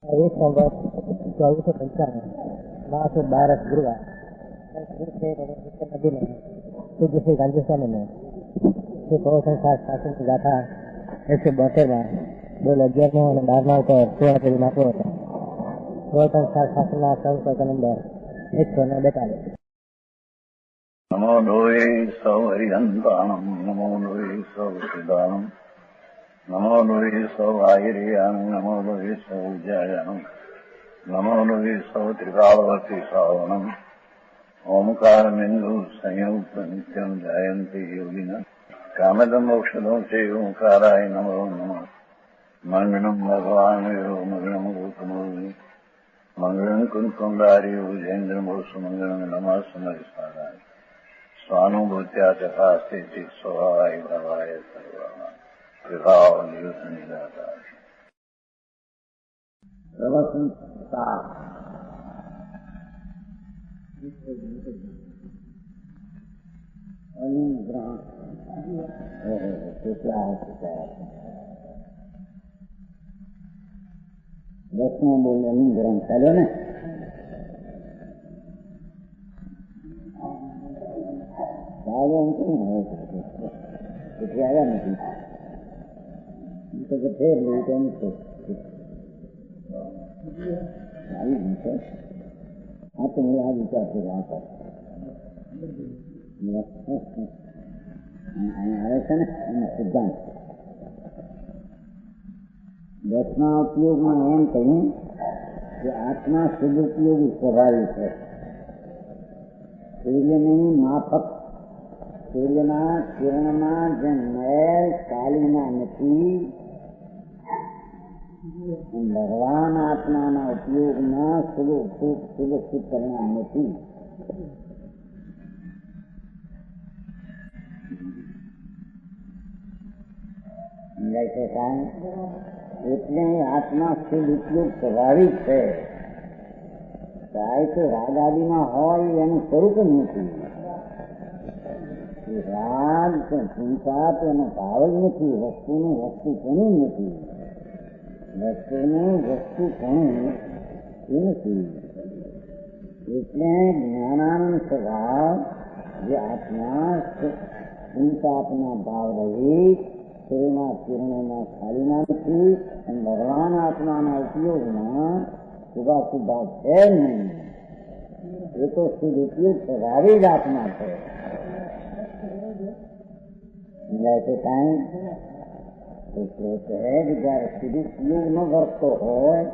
एक नंबर 2455 मास 12 गुरुवार नदी में पूज्य श्री गांधी स्वामी ने श्री गौ संसार शासन की गाथा 172 में 2011 અને 12 ઉપર પૂર્ણ કરી નાખ્યો હતો. ગૌ સંસાર શાસનના સંકલ્પ નંબર 142. નમો લોહે સૌ હરિહંતાણમ નમો લોહે સૌ સિદ્ધાણમ નમો લોહે સૌ આયર્યાણમ નમો લોહે સૌ જયાણમ નમો લોહે સૌ ત્રિકાળવતી શ્રાવણમ ઓમકારમિંદુ સંયુક્ત નિત્યમ જયંતિ યોગિના કામદમ મોક્ષદો છે ઓંકારાય નમો નમઃ મંગળમ ભગવાન મંગળમ ગૌતમોર્મિ મંગળમ કુંકુંડાર્યો જૈન્દ્રમો સુમંગળમ નમઃ સમરિસ્વાદાય स्वानुभूत्या तथा स्थिति स्वभावाय भवाय सर्वः विभाव नियुक्त निराकार व्यवस्था दसवां बोल अनुग्रह चलो ने આવ્યા નથી તો ફેર લઈ તેમ છે આવી ગયું છે. આ તો મેં આ વિચાર કર્યો આવે છે ને એનો સિદ્ધાંત દસના ઉપયોગમાં એમ કહ્યું કે આત્મા સદુપયોગી સ્વભાવિક છે. સૂર્યની માફક સૂર્યના કિરણમાં જે મેલ કાલીના નથી ભગવાન આત્માના ઉપયોગમાં સુરક્ષિત પરિણામ નથી. એટલે આત્મા શુદ્ધ ઉપયોગ સ્વાભાવિક છે. તો રાગાદીમાં હોય એનું સ્વરૂપ જ નથી. રાગ ચિંતા એનો ભાવ જ નથી. વસ્તુનું વસ્તુ કોનું નથી. વસ્તુનું વસ્તુ કોનું એ નથી. એટલે જ્ઞાનાનંદ સ્વભાવ જે આત્મા ચિંતાપના ભાવ રહિત શરીરના કિરણોમાં ખાલીના નથી અને ભગવાન આત્માના ઉપયોગમાં શુભાશુભા છે નહીં. એ તો શુદ્ધ ઉપયોગ સ્વભાવિક આત્મા છે. જયારે સદુપયોગ ન કરતો હોય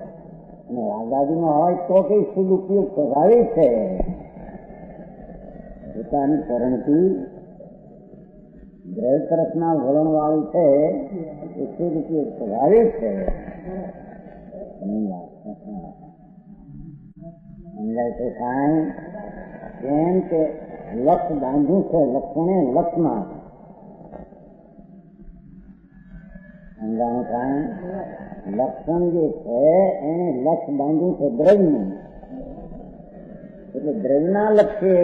અને રાગાદીમાં હોય તો કઈ સદુપયોગ સ્વાભાવિક છે. પોતાની કરણથી દ્રવ્ય તરફના વલણ વાળું છે એ સદુપયોગ સ્વાભાવિક છે. કેમ કે લક્ષ બાંધ્યું છે લક્ષણે લક્ષમાં લક્ષણ જે છે એને લક્ષ બાંધ્યું છે દ્રવ્યનું. એટલે દ્રવ્યના લક્ષ્ય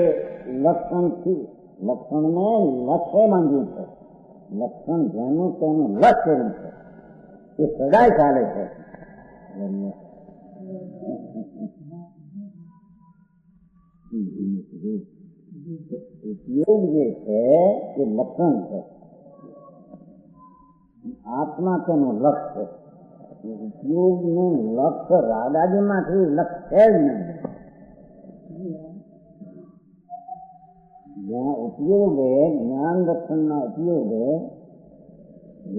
લક્ષણથી લક્ષણને લક્ષ્ય બાંધ્યું છે. લક્ષણ જેનું તેનું લક્ષ્ય છે એ સદાય ચાલે છે. ઉપયોગ જે છે એ લક્ષણ છે. આત્મા તેનું લક્ષ્ય છે. ઉપયોગનું લક્ષ્ય રાગાદીમાંથી લક્ષ્ય છે જ નહીં. જ્યાં ઉપયોગે જ્ઞાન દર્શનના ઉપયોગે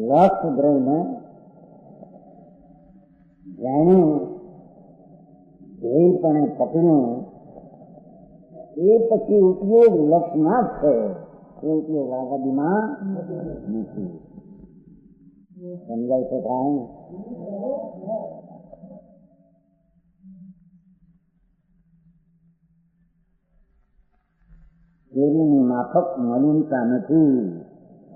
લક્ષ દ્રવ્યને જાણ્યું ધ્યેયપણે પકડ્યું એ પછી ઉપયોગ લક્ષમાં જ છે. એ ઉપયોગ રાગાદીમાં નથી. સમજાય છે કાંઈ? ચોરીની માફક મલિનતા નથી.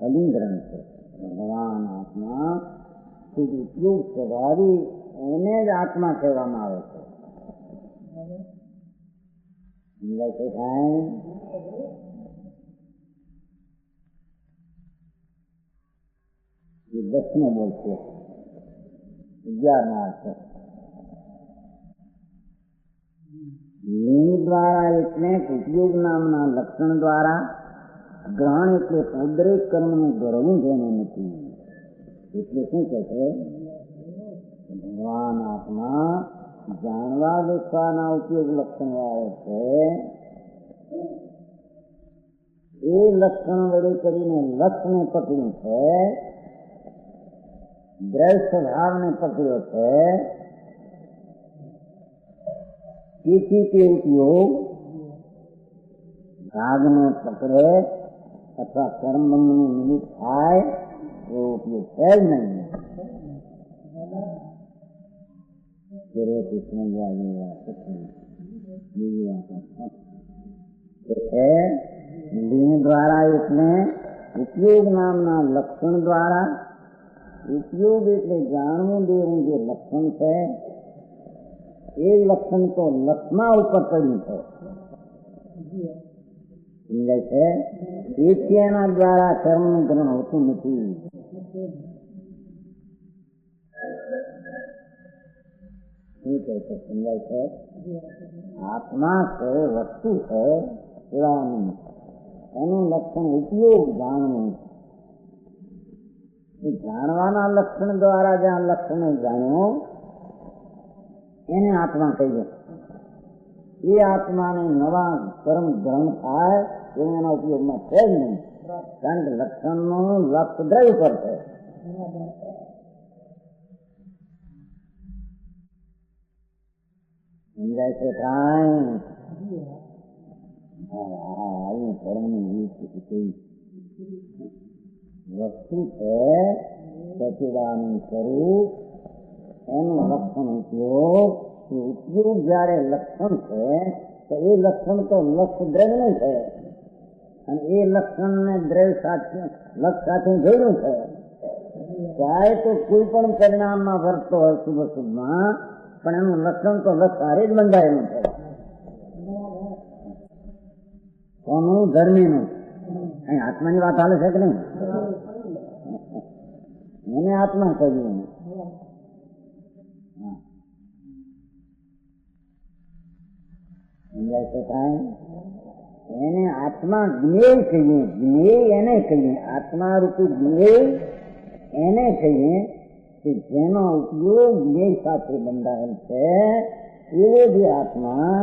અલિંગ્રહણ છે. ભગવાન આત્મા શુદ્ધ ઉપયોગ સ્વભાવી એને જ આત્મા કહેવામાં આવે છે. સમજાય છે કાંઈ? દસમો બોલશે 11 માર્ચ લિંગ દ્વારા એટલે ઉપયોગ નામના લક્ષણ દ્વારા ગ્રહણ એટલે દરેક કર્મનું ગરવું જેને નથી. એટલે શું કહે છે? ભગવાન આત્મા જાણવા દેખવાના ઉપયોગ લક્ષણ વાળો છે. એ લક્ષણ વડે કરીને લક્ષને પકડ્યું છે, દ્રવ્ય સ્વભાવને પકડ્યો છે. તેથી તે ઉપયોગ રાગને પકડે અથવા કર્મબંધનું નિમિત્ત થાય એવો ઉપયોગ છે જ નહીં. લિંગ દ્વારા એટલે ઉપયોગ નામના લક્ષણ દ્વારા, ઉપયોગ એટલે જાણવું દેવું જે લક્ષણ છે એ લક્ષણ તો લક્ષમાં ઉપર પડ્યું છે, સમજાય છે? એથી એના દ્વારા કર્મનું ગ્રહણ હોતું નથી. શું કહે છે? સમજાય છે? આત્મા છે, વસ્તુ છે, એવાનું એનું લક્ષણ ઉપયોગ જાણવું. જાણવાના લક્ષણ દ્વારા જ્યાં લક્ષણ જાણ્યો એને આત્મા કહીએ. એ આત્માને નવા કર્મ ગ્રહણ થાય એના ઉપયોગમાં છે જ નહીં, કારણ કે લક્ષણનું લક્ષ દ્રવ્ય પર છે. સમજાય છે? કાંઈ વસ્તુ છે સચિદાનંદ સ્વરૂપ, એનું લક્ષણ ઉપયોગ. ઉપયોગ જયારે લક્ષણ છે તો એ લક્ષણ તો લક્ષ દ્રવ્ય નું છે, અને એ લક્ષણ ને દ્રવ્ય સાથે લક્ષ સાથે જોડ્યું છે. ચાહે તો કોઈ પણ પરિણામમાં વર્તતો હોય શુભ શુભમાં, પણ એનું લક્ષણ તો લક્ષ હારે જ બંધાયેલું છે. કોનું? ધર્મીનું. અહીં આત્માની વાત હાલે છે કે નહીં? એને આત્મા કહ્યું. સમજાય છે? કાંઈ એને આત્મા જ્ઞેય કહીએ. જ્ઞેય એને કહીએ, આત્મા રૂપી જ્ઞેય એને કહીએ કે જેનો ઉપયોગ જ્ઞેય સાથે બંધાયેલ છે. એવો જે આત્મા,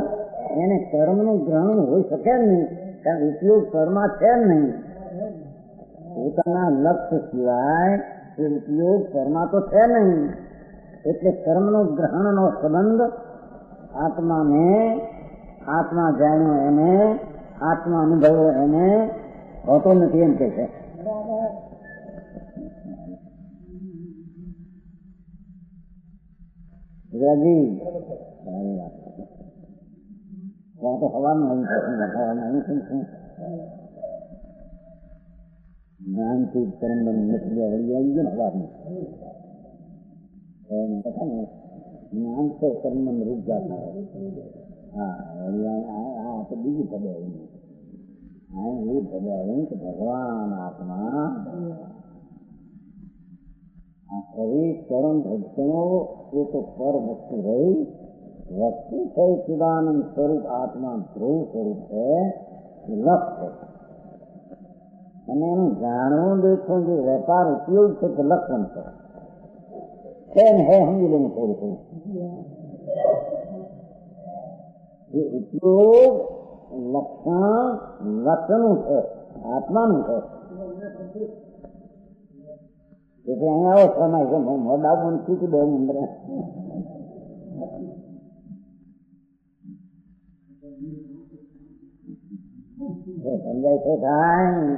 એને કર્મનું ગ્રહણ હોઈ શકે નહીં, કારણ ઉપયોગ કર્મમાં છે નહીં. પોતાના લક્ષ્ય સિવાય એ ઉપયોગ કર્મમાં તો છે નહીં. એટલે કર્મનું ગ્રહણનો સંબંધ આત્માને, આત્મા જાણ્યો એને, આત્મા અનુભવ્યો એને હોતો નથી, એમ કે છે. ગુજરાતી તો હવાનું જ્ઞાનથી કર્મબંધ નથી વળી આવી ગયો ને હવાનું. જ્ઞાન છે કર્મબંધ રૂપ જાતા હોય. હા, તો બીજું પદે આવ્યું, એ પદે આવ્યું કે ભગવાન આત્મા આ શરીર કર્મ ભક્ષણો એ તો પર વસ્તુ રહી, વસ્તુ છે ચિદાનંદ સ્વરૂપ આત્મા ધ્રુવ સ્વરૂપ છે, એ લક્ષ છે. અને એનું જાણવું દેખવું જે વેપાર ઉપયોગ છે તે લક્ષણ છે ને હે સમજી લેવું થોડું થોડું. એ ઉપયોગ લક્ષણ લક્ષનું છે, આત્માનું છે. એટલે અહીંયા આવો સમય છે મોડા પણ શીખી દે અંદર. સમજાય છે? કાંઈ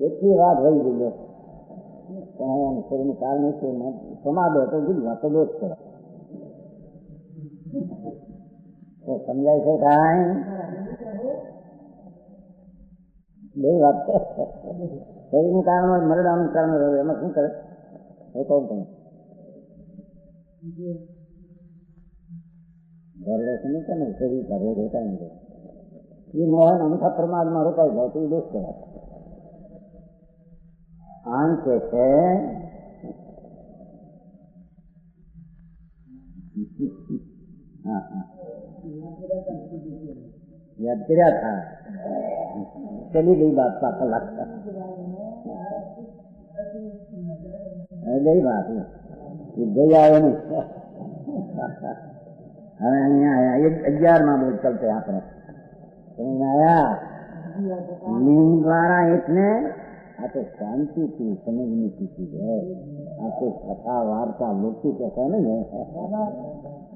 એટલી વાત હોય ગઈ શરીરનું કારણ સમાડો તો કીધું વાતો દોષ કરે. સમજાય છે? કાંઈ બે વાત છે. શરીરનું કારણ હોય, મરડાનું કારણ હોય, એમાં શું કરે એ કહું તમે. શરીર કરે રહેતા નથી એ મોહન અમથા પ્રમાદમાં રોકાઈ જાય તો એ દોષ કહેવાય. આમ કે છે हाँ हाँ याद किया था, चली गई बात पापा लगता गई बात गई आए नहीं हमें यहाँ आया ये 11वां बोल चलते यहाँ पर समझ आया नींद द्वारा इतने तो शांति की समझने की चीज है। आपको कथा वार्ता लोकी कथा नहीं है,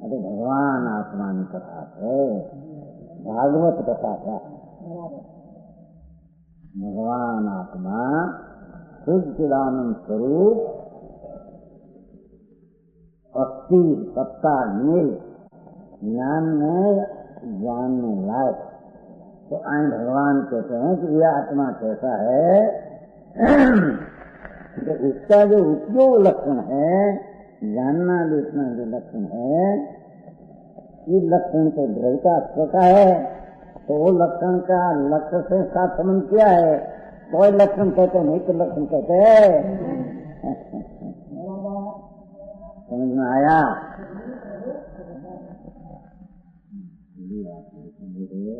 अरे भगवान आत्मा की कथा है, भागवत कथा है। भगवान आत्मा खुद चिदानंद स्वरूप अस्थिर सत्ता नील ज्ञान में जानने लायक। तो आए भगवान कहते हैं कि यह आत्मा कैसा है तो इसका जो उपयोग लक्षण है, जानना देखना जो लक्षण है, इस लक्षण तो द्रव्यता स्वता है। तो वो लक्षण का लक्ष्य से साथ संबंध क्या है? कोई लक्षण कहते नहीं तो लक्षण कहते हैं। समझ में आया?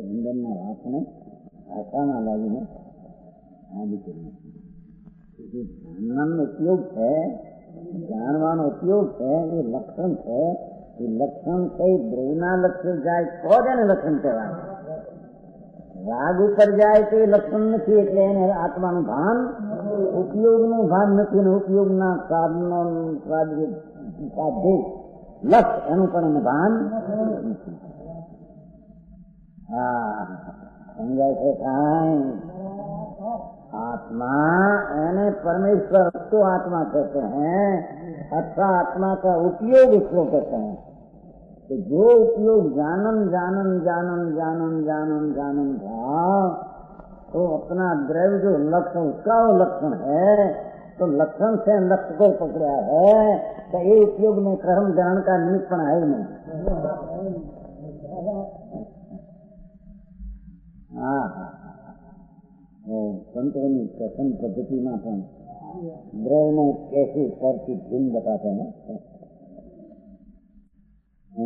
अंदर में हाथ में ऐसा ना लगी है आदि जानन उपयोग है, जानवान उपयोग है, ये लक्षण है। ये लक्षण से द्रव्यना लक्षण जाए कौन लक्षण कहवाय? राग ऊपर जाए तो ये लक्षण नहीं એટલે આત્માનું ભાન ઉપયોગનું ભાન નથી ને ઉપયોગના સાધનો સાધે લક્ષ એનું પણ ભાન નથી। સમજાય છે કાંઈ? आत्मा यानी परमेश्वर को आत्मा कहते हैं, अच्छा आत्मा का उपयोग उसको कहते हैं। तो जो उपयोग जानन जानन जानन जानन जानन जानन था तो अपना द्रव्य जो लक्ष्य उसका वो लक्षण है। तो लक्षण से लक्ष्य को पकड़ा है तो ये उपयोग में कर्म ग्रहण का निमित्तपण है ही नहीं। हाँ संतों की कथन पद्धति में तो द्रव्य में कैसी पर की भिन्न बताते हैं।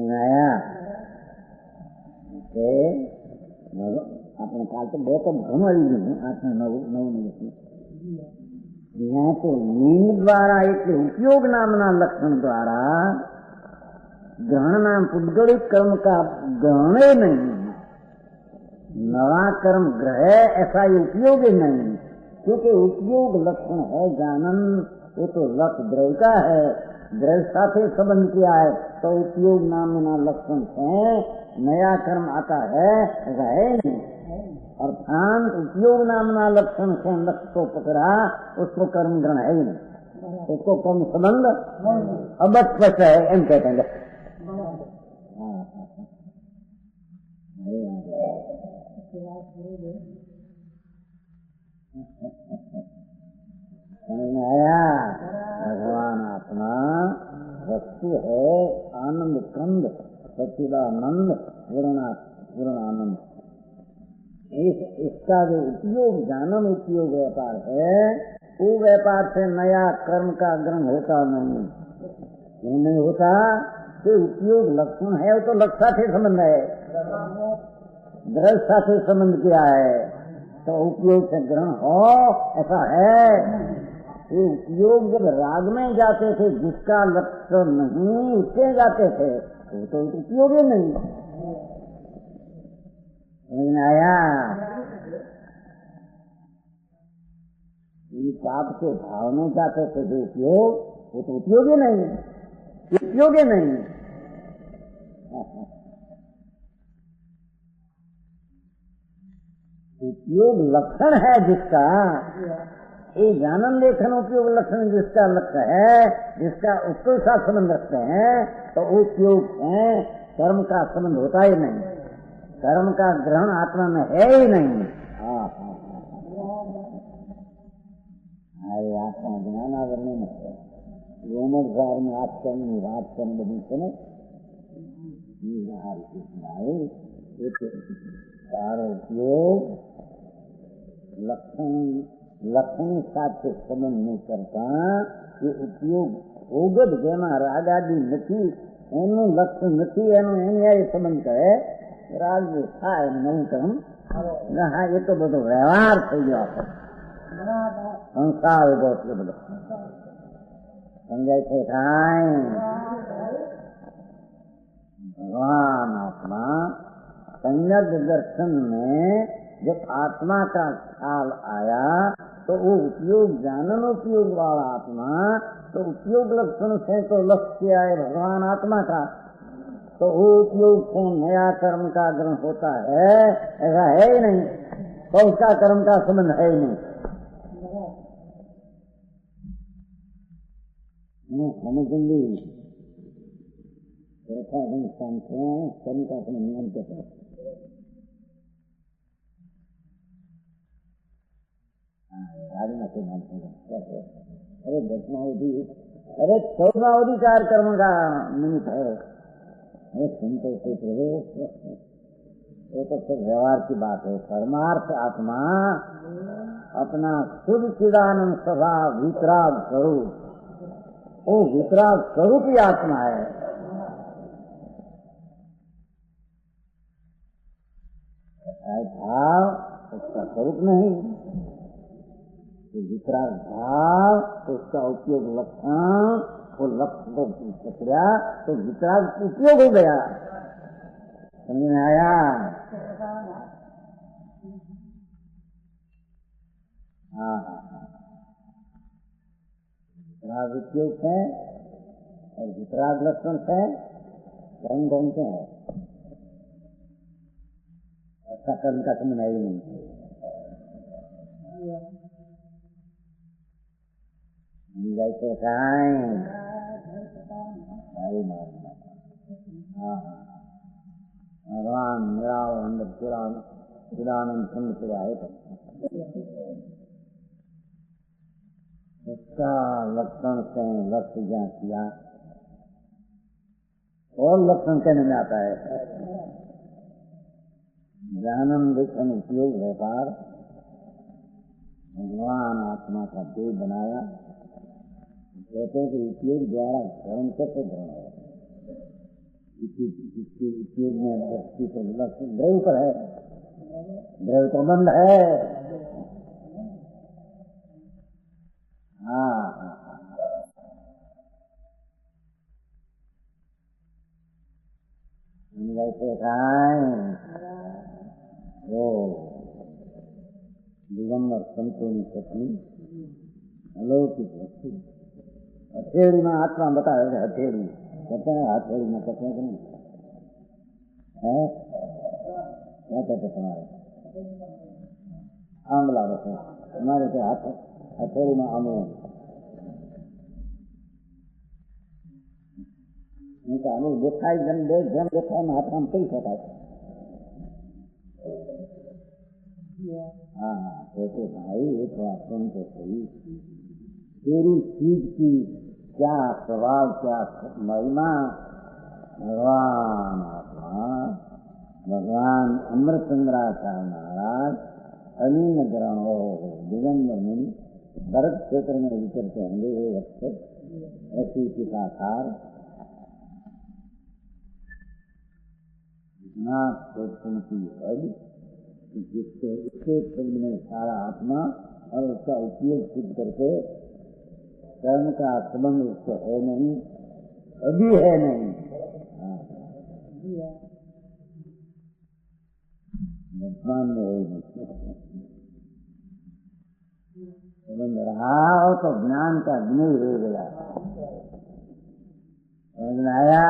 आया अपने काल तो बहुत घणो आई गયું 8 ને 9 यहाँ तो लिंग द्वारा एक उपयोग नामना लक्षण द्वारा ग्रहण नाम पुद्गलिक कर्म का ग्रहण ही नहीं, नवा कर्म ग्रह ऐसा ही उपयोग ही नहीं। क्योंकि उपयोग लक्षण है जानन, वो तो लक्ष्य द्रव्य का है, द्रव्य साथे संबंध किया है तो उपयोग नामना लक्षण से नया कर्म आता है रहे नहीं। अर्थात उपयोग नामना लक्षण से लक्ष्य को पकड़ा उसको कर्म ग्रहण है ही नहीं, उसको कर्म संबंध अवश्य है एम कहते हैं। आया भगवान आत्मा वस्तु है, आनंद कंद सच्चिदानंद पूर्णानंद। इसका जो उपयोग जानन उपयोग व्यापार है, वो व्यापार से नया कर्म का ग्रहण होता नहीं। क्यों नहीं होता? तो उपयोग लक्षण है, वो तो लक्ष्य से संबंध है, द्रव्य साथे संबंध किया है तो उपयोग से ग्रहण हो ऐसा है। ये उपयोग जब राग में जाते थे जिसका लक्ष्य नहीं उससे जाते थे वो तो उपयोग ही नहीं। आया ये पाप के भाव में जाते थे जो उपयोग, वो तो उपयोग ही नहीं, उपयोग ही नहीं। उपयोग लक्षण है जिसका, ये जानन लेखन उपयोग लक्षण जिसका लक्ष्य है, जिसका उसके साथ संबंध रखते हैं तो उपयोग है, कर्म का संबंध होता ही नहीं, कर्म का ग्रहण आत्मा में है ही नहीं। अरे आत्मा ज्ञानावरणी में रोमोद्वार में आचरण निराचरण बनी से सारा उपयोग लक्षण साथ से संबंध नहीं करता। ये उपयोग होगत जेमा राग आदि नहीं એનું લક્ષ્ય નથી, એનું એની સંબંધ કરે રાજુ થાય નવું કર્મ. હા, એ તો બધો વ્યવહાર થઈ ગયો આપણે, સંસાર ઉભો એટલે બધો સમજાય છે. કાંઈ भगवान आत्मा संयत दर्शन में जब आत्मा का ख्याल आया तो वो उपयोग जानन उपयोग वाला आत्मा, तो उपयोग लक्षण से तो लक्ष्य आए भगवान आत्मा का, तो वो उपयोग से नया कर्म का ग्रहण होता है ऐसा है ही नहीं, तो उसका कर्म का संबंध है ही नहीं. समझेंगे ऐसा स्थान से कर्म का अपने नियम के तहत अरे दसमावधि, अरे 14वावधि 4 कर्म का निमित्त है. अरे सुनते थे प्रभु, ये तो सिर्फ व्यवहार की बात है. परमार्थ आत्मा अपना शुद्ध चिदानंद स्वभाव वितराग स्वरूप, वो वितराग स्वरूप ही आत्मा है. भाव उसका स्वरूप नहीं, तो वितराग भाव उसका उपयोग लक्षण, वो लक्ष्य को पकड़ा तो वितराग उपयोग हो गया. समझ में आया? हाँ, वितराग उपयोग है और वितराग लक्षण है, कर्म कौन से है? ऐसा कर्म का संबंध है ही नहीं. जैसे भगवान मेरा अंदर चिदानंद सुन से आए थे, उसका लक्षण से लक्ष्य ज्ञान किया और लक्षण कहने में आता है. ज्ञानम लक्षण उपयोग व्यापार भगवान आत्मा का देह बनाया. कहते हैं कि उपयोग द्वारा धर्म कैसे ग्रहण है, इसके उपयोग में व्यक्ति तो लक्ष्य द्रव्य पर है, द्रव्य तो बंद है. हाँ, जैसे वो दिगंबर संतों पत्नी अलौकिक वस्तु हथेली में आत्मा बताए. हथेली कहते हैं, हथेली में कहते हैं कि नहीं है, क्या कहते तुम्हारे आंवला रखो, हमारे के हाथ हथेली में आंवला देखाई जन देखाई में हाथ में कई शकाय. हाँ, कहते भाई एक बात सुन तो सही, तेरी चीज की क्या स्वभाव, क्या महिमा. भगवान आत्मा, भगवान अमृतचंद्राचार्य महाराज अलीन ग्रहण दिगंबर मुनि भरत क्षेत्र में विचरते होंगे. वो वक्त ऐसी पिताकार इतना की हद जिससे उसके शब्द में सारा आत्मा और उसका उपयोग सिद्ध करके कर्म का संबंध उसको है नहीं, अभी है नहीं. वर्तमान में है नहीं. संबंध रहा हो तो ज्ञान का अग्नि रह गया. समझ में आया?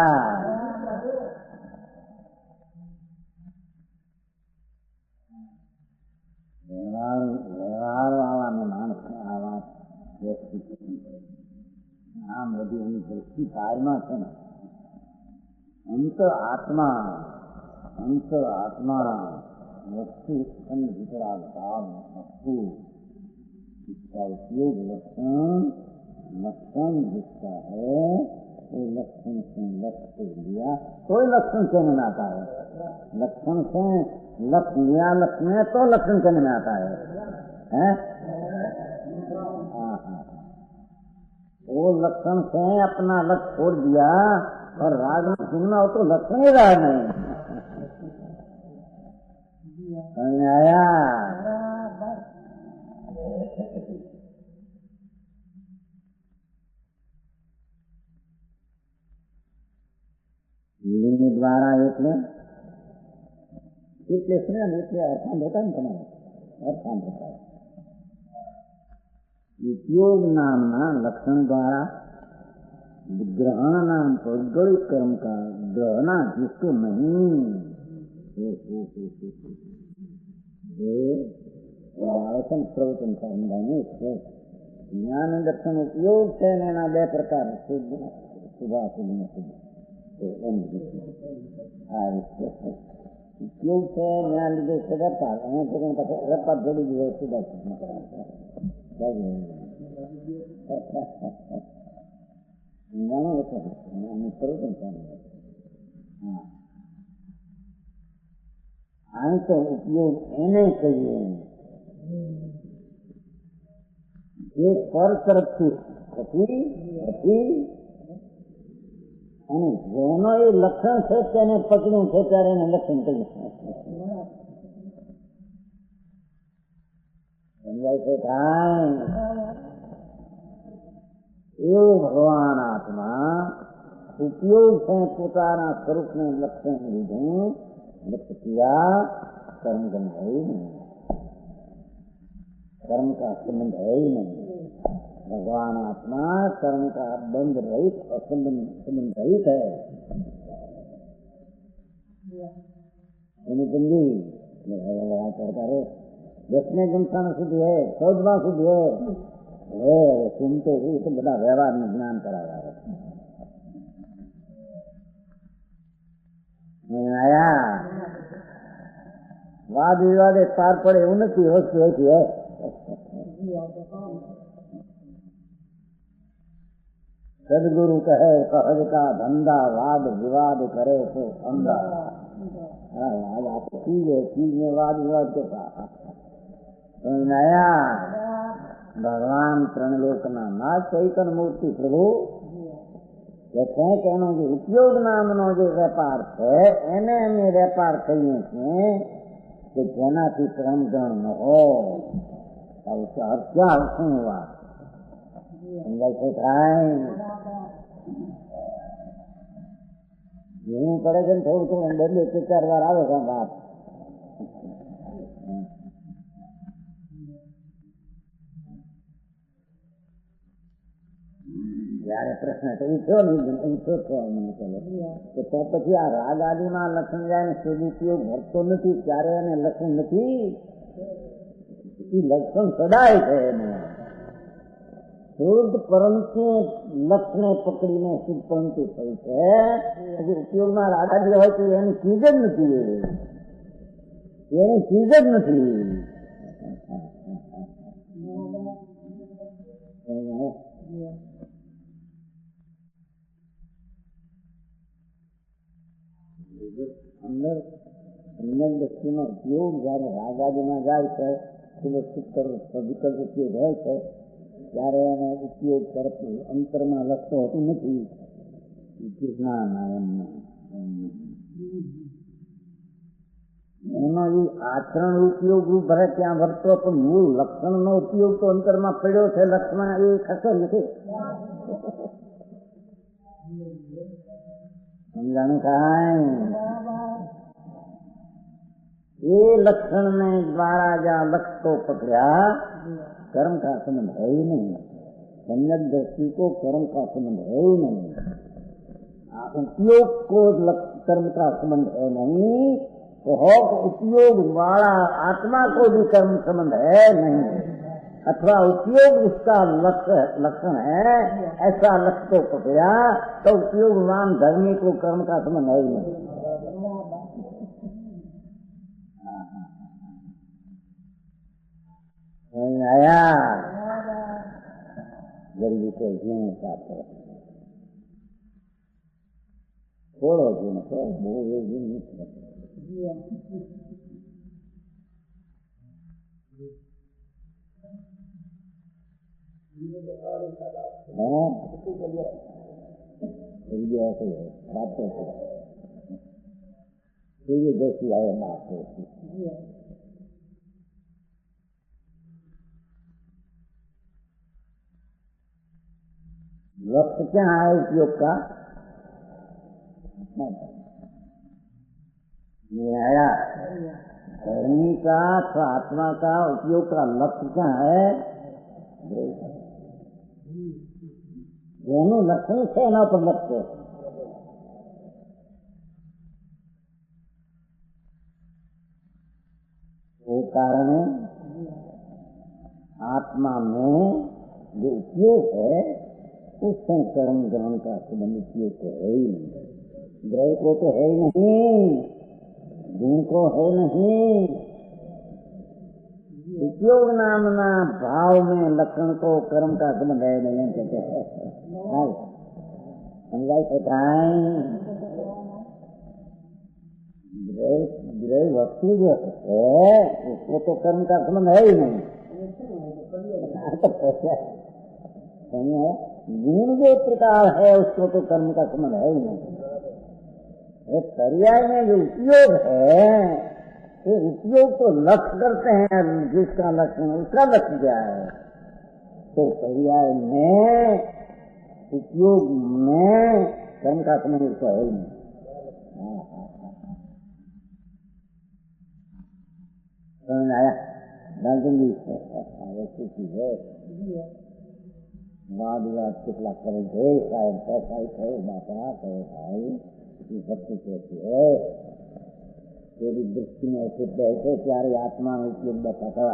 व्यवहार वाला में मानस में आवाज व्यक्ति आम बધી એની દ્રષ્ટિ કાયમાં છે ને. અંત આત્મા वस्तु उत्पन्न वितराग भाव वस्तु, इसका उपयोग लक्षण जिसका है वो लक्षण से लक्ष्य लिया. कोई लक्षण कहने में आता है, लक्षण से लक्ष्य लिया, लक्ष्य में तो लक्षण कहने में आता है. वो लक्षण से अपना लक्ष्य छोड़ दिया और राग में सुनना हो तो लक्षण ही राग नहीं। समझ आया? લિંગ દ્વારા એટલે સ્નેહ એટલે અર્થાંત હતા ને તમારે અર્થાંત હતા. ઉપયોગ નામના લક્ષણ દ્વારા ग्रहण नाम पौद्गलिक कर्म का ग्रहणा जिसको नहीं आसन प्रवचन समझाने છે. જ્ઞાન દર્શન ઉપયોગ છે ને એના બે પ્રકાર શુદ્ધ શુભાશુદ્ધ ને શુદ્ધ. ઉપયોગ છે જ્ઞાન લીધે સદરતા અને પછી રપા જોડી દીધો શુભાશુદ્ધ જ્ઞાનો એટલે પ્રવચન સમજાવે. હા, આ તો ઉપયોગ એને કહીએ જે પર તરફથી હતી અને જેનો એ લક્ષણ છે તેને પકડ્યું છે ત્યારે એને લક્ષણ કહ્યું. સમજાય છે કાંઈ? એવું ભગવાન આત્મા ઉપયોગ છે પોતાના સ્વરૂપને લક્ષણ લીધું लक्ष्य किया कर्म गंध है ही नहीं, कर्म का संबंध है ही नहीं. भगवान आत्मा कर्म का बंध रहित संबंध रहित है. समझी? करता रहे 10वें गुणस्थान शुद्धि है, 14वां शुद्धि है. सुनते ही तो बड़ा व्यवहार में ज्ञान कराया है. आया वाद विवाद पार पड़े उन्नति होती होती है. सदगुरु कहे सहज का धंधा वाद विवाद करे तो अंधा. आज आप चीज में वाद विवाद के साथ आया. भगवान त्रणलोकना नाथ चैतन्य मूर्ति प्रभु कहते हैं कि एनो जो उपयोग नामनो जो व्यापार है એને અમે વેપાર કહીએ છીએ કે જેનાથી ક્રમ ગણ ન હોય. उसका अर्थ क्या શું हुआ? समझाय છે કાંઈ? એવું પડે છે ને થોડું થોડું બદલે 4 વાર આવે છે વાત. જયારે પ્રશ્ન તો ઉઠ્યો નહીં મને કે તો પછી આ રાગ આદિમાં લક્ષણ જાય સદુપયોગ ભરતો નથી ત્યારે એને લક્ષણ નથી. એ લક્ષણ સદાય છે એને શુદ્ધ પરંતુ લક્ષને પકડીને શુદ્ધ પંક્તિ થઈ છે. હજી ઉપયોગમાં રાગ આદિ હોય તો એની ચીજ જ નથી, એની ચીજ જ નથી. અંદર દ્રષ્ટિનો ઉપયોગ જયારે રાગ આદિમાં જાય છે ખૂબ વિકલ્પ ઉપયોગ હોય છે ત્યારે એને ઉપયોગ તરફ અંતરમાં લખતો હોતું નથી. એનો એ આચરણ ઉપયોગ ભરે ત્યાં વર્તો પણ મૂળ લક્ષણનો ઉપયોગ તો અંતરમાં પડ્યો છે. લક્ષણ એ ખસે નથી. સમજાણું કાંઈ? ये लक्षण में द्वारा जहाँ लक्ष्य को पकड़ा कर्म का संबंध है ही नहीं. सम्यक दृष्टि को कर्म का संबंध है ही नहीं. उपयोग को कर्म का संबंध है नहीं तो उपयोग वाला आत्मा को भी कर्म संबंध है नहीं. अथवा उपयोग उसका लक्षण है ऐसा लक्ष्य को पकड़ा तो उपयोगवान धर्मी को कर्म का संबंध है ही नहीं. आया जल्दी से जीवन साथ थोड़ो जीवन को बोले जीवन ये ऐसे है बात तो ये जैसी आए बात है। लक्ष्य क्या है उपयोग का? आया धर्मी का अथवा आत्मा का उपयोग का लक्ष्य क्या है? दोनों लक्षण से न पर लक्ष्य वो कारण आत्मा में जो उपयोग है उससे कर्म ग्रहण का संबंध उपयोग तो है ही नहीं, ग्रह को तो है ही नहीं, गुण को है नहीं। उपयोग नामना भाव में लक्षण को कर्म का संबंध है नहीं कहते हैं। समझाई कहता है ग्रह वस्तु जो है उसको तो कर्म का संबंध है ही नहीं। गुण जो प्रकार है उसको तो कर्म का संबंध है ही नहीं। पर्याय में जो उपयोग है ये उपयोग तो लक्ष्य करते हैं, जिसका लक्षण उसका लक्ष्य क्या है? तो पर्याय में उपयोग में कर्म का संबंध उसको है ही नहीं। समझ आया? जल्दी है वाद विवाद कितना करेंगे, शायद पैसा ही कहे बापरा कहे भाई इतनी भक्ति कैसी है, तेरी दृष्टि में ऐसे बैठे प्यारी आत्मा में उपयोग बैठा था।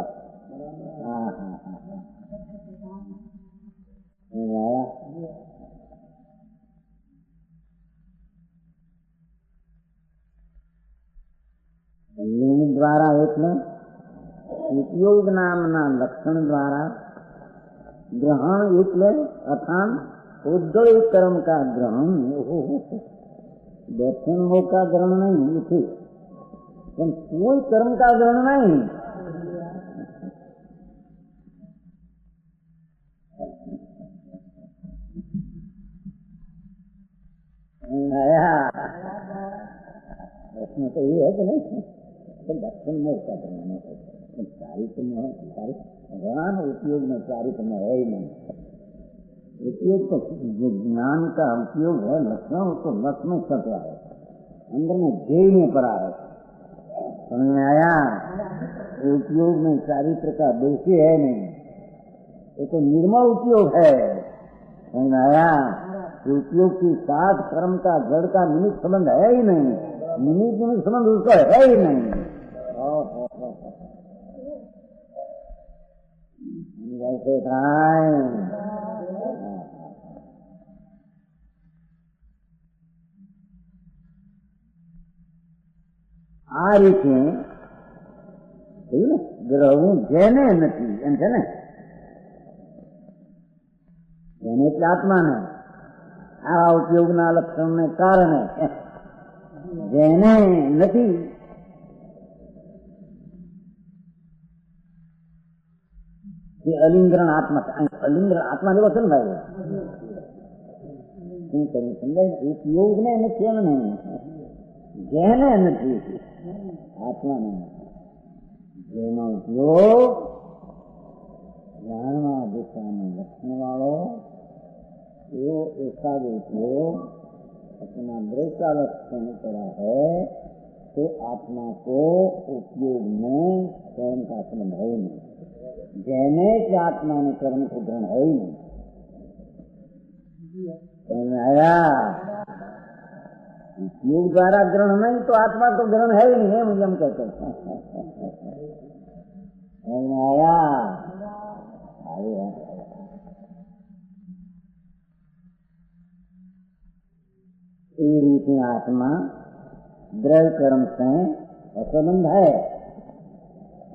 लिंग द्वारा એટલે उपयोग नामना लक्षण द्वारा ग्रहण એટલે अर्थात उद्दय कर्म का ग्रहण दर्शन का ग्रहण नहीं थे, कोई कर्म का ग्रहण नहीं। प्रश्न तो ये है कि नहीं तो दर्शन में उसका ग्रहण है, चारित्र में ज्ञान उपयोग में चारित्र में है ही नहीं। उपयोग तो जो ज्ञान का उपयोग है लक्षण तो लक्ष्य में सत्या है, अंदर में ध्येय में पड़ा है। समझ में आया? उपयोग में चारित्र का दोष है नहीं, ये तो निर्मल उपयोग है। समझ में आया? उपयोग के साथ कर्म का जड़ का निमित्त संबंध है ही नहीं, निमित्त संबंध उसका है ही नहीं। जैसे आ રીતે ગ્રહો જેને નથી એમ છે ને, એને એટલે આત્માને આવા ઉપયોગના લક્ષણને કારણે જેને નથી ये अलिंगरण आत्मा, अलिंगरण आत्मा जो वचन भाई समझे उपयोग ने नहीं जैने नहीं आत्मा ने जेनो उपयोग ज्ञान दिशा में लक्षण वालों वो ऐसा जो उपयोग अपना दृष्टा लक्षण करा है तो आत्मा को उपयोग में स्वयं का संबंध है ही नहीं, जैने की आत्मा ने कर्म को ग्रहण है ही नहीं। समझ आया? उपयोग द्वारा ग्रहण नहीं तो आत्मा तो ग्रहण है ही नहीं है, मुझे हम कहते हैं। समझ आया? ये रीति आत्मा द्रव्य कर्म से असंबंध है,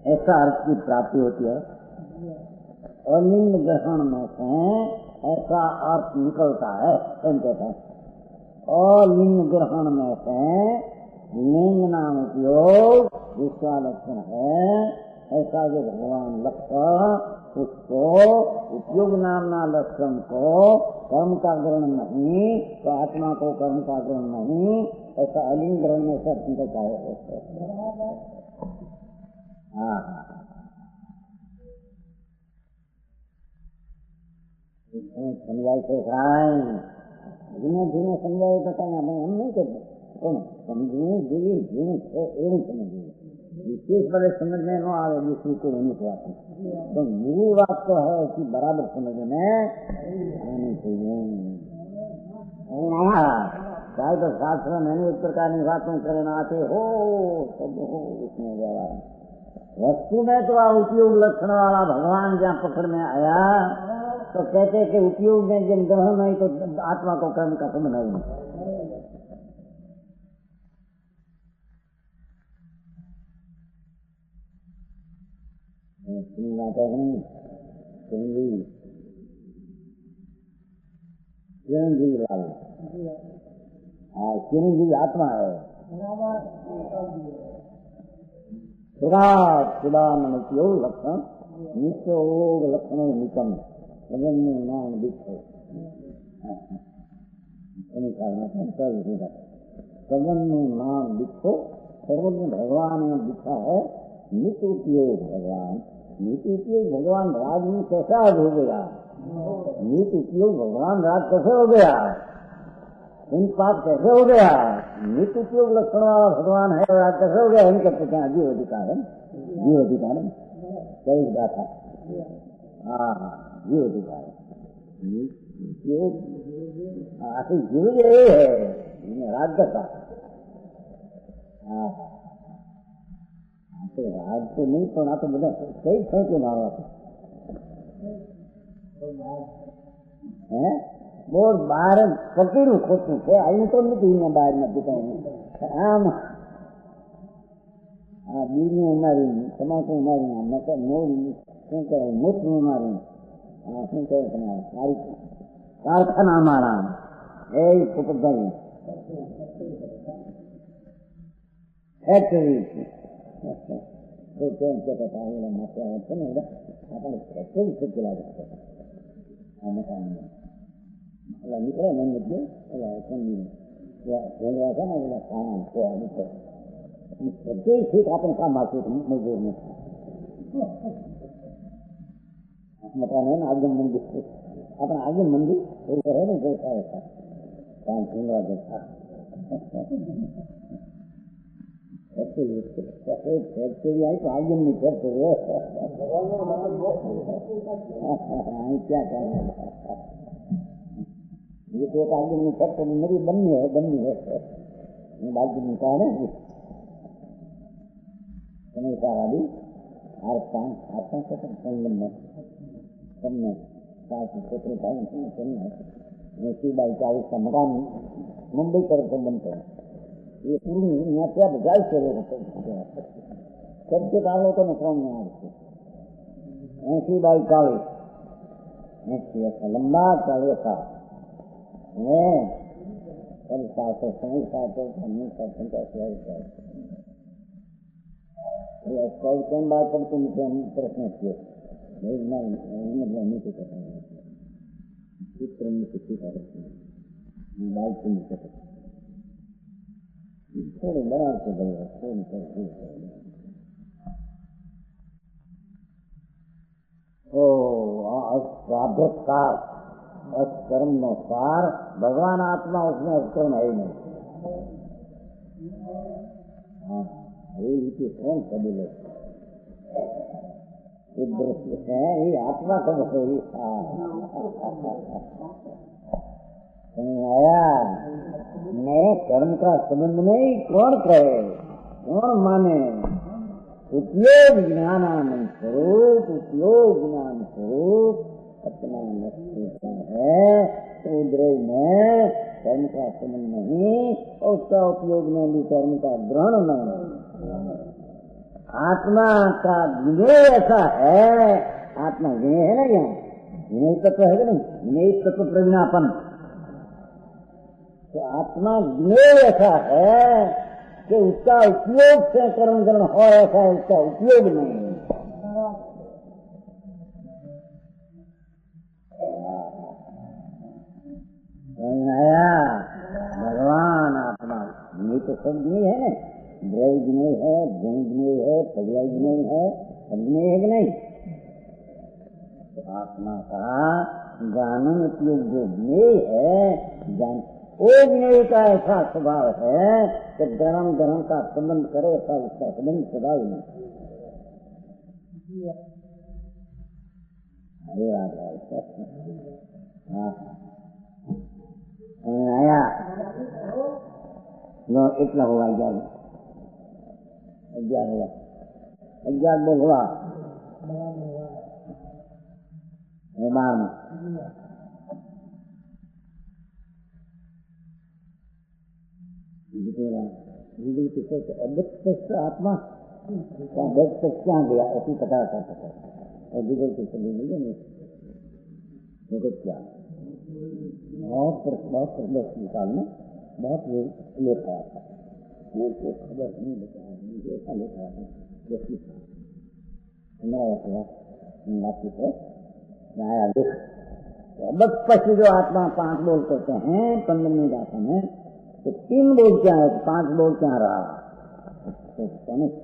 ऐसा अर्थ की प्राप्ति होती है। और लिंग ग्रहण में से ऐसा अर्थ निकलता है, कहते हैं। और लिंग ग्रहण में से लिंग नाम उपयोग जिसका लक्षण है ऐसा जो भगवान लक्षण, उसको उपयोग नामना लक्षण को कर्म का ग्रहण नहीं, तो आत्मा को कर्म का ग्रहण नहीं, ऐसा अलिंग ग्रहण में सब चिंता है। हाँ, समझाई से धीमे धीमे समझाए तो कहीं हम नहीं कहते समझे धीरे धीरे एवं समझिए, विशेष बड़े समझ में न आवे दूसरी को होनी चाहिए, तो मूल बात तो है कि बराबर समझ में आनी चाहिए। चाहे तो शास्त्र में एक प्रकार की बातें करना आते हो, सब हो उसमें व्यवहार वस्तु में तो उपयोग लक्षण वाला भगवान जहाँ पकड़ में आया तो कहते कि उपयोग में जब ग्रहण नहीं तो आत्मा को कर्म का संबंध नहीं। चिरंजीवी लाल, हाँ चिरंजीवी आत्मा है। खुदा लक्षण नित्य लक्षण निकम नाम दिखो सवन नाम दिखो सर्वज्ञ भगवान ने दिखा है। नित्य उपयोग भगवान, नित्य उपयोग भगवान राज में कैसा हो गया, नित्य उपयोग भगवान राज कैसे हो गया, इन पाप कैसे हो गया, नित्य उपयोग लक्षण वाला भगवान है राज कैसे हो गया, इनके कहते हैं जीव अधिकार है, जीव अधिकार है, सही बात है। हाँ जीव अधिकार आखिर जीव यही है राज का। हाँ तो राज तो नहीं पड़ा तो બધા કઈ થઈ કે મારવા હે બોર બહાર પકડ્યું ખોટું છે આઈને તો નથી ને બહાર નથી કઈ આમ આ બીજું ઉમારી તમાકુ ઉમારી મકે મોર શું કહેવાય મોટું ઉમારી શું કહેવાય તમારે સારી કારખાના મારા એ ફૂટભાઈ ફેક્ટરી तो क्या पता है मात्रा होते ना अपन कैसे भी खुद चला सकते हैं मकान में अल्लाह निकले नहीं निकले अल्लाह कौन नहीं बोल रहा था ना बोला खाना को निकले सबसे ठीक अपन काम मार्केट में मजदूर में मकान है ना आगे मंदिर अपना आगे मंदिर ऊपर है ना जैसा ऐसा काम सुन रहा देखा फैक्ट्री आई तो आगे नहीं करते क्या करना ये तो एक आगे नहीं करते मेरी बननी है बाकी नहीं कहा ना नहीं कहा अभी आरपान से संगम में सबने क्षेत्र का ऐसी 40 का मकान मुंबई तरफ से बनते हैं। ये पूरी यहाँ क्या बजाय से सबके डालो तो नुकसान में आते 80/40 80 ऐसा लंबा 40 साल है 760 बात करते प्रश्न किए नीचे चित्र में किसी का बाइक से नीचे थोड़े बड़ा से बढ़िया सार कर्म नो सार भगवान आत्मा उसमें कर्म है ही नहीं। हाँ ये कौन कबीले दृष्टि है ये आत्मा कब है आया नए कर्म का संबंध नहीं कौन कहे कौन माने उपयोग ज्ञानानंद स्वरूप उपयोग ज्ञान स्वरूप अपना नष्ट है तो उद्रय में कर्म का संबंध नहीं और उसका उपयोग में भी कर्म का ग्रहण नहीं। आत्मा का विनय ऐसा है आत्मा विनय है ना यहाँ विनय तत्व है कि नहीं विनय तत्व प्रवीणापन तो आत्मा विनय ऐसा है कि उसका उपयोग से कर्म ग्रहण हो ऐसा उसका उपयोग नहीं सब ज्ञेय है ना, द्रव्य ज्ञेय है, गुण ज्ञेय है, पर्याय ज्ञेय है, सब ज्ञेय है कि नहीं? तो आत्मा का ज्ञान उपयोग जो ज्ञेय है, ज्ञान वो ज्ञेय का ऐसा स्वभाव है कि धर्म धर्म का संबंध करे, ऐसा उसका संबंध स्वभाव नहीं। अरे आया लो इतना हुआ 11 हुआ 11 बोल हुआ 12 में अबुद्ध आत्मा क्या गया ऐसी पता कर सकता है और गूगल के सभी मिले नहीं क्या बहुत काल में बहुत लोग लेखा था, मुझे खबर नहीं लेता मुझे ऐसा लेखा बस पशु जो आत्मा 5 बोल करते हैं 15वीं गाथा में, तो 3 बोल क्या है, 5 बोल क्या रहा?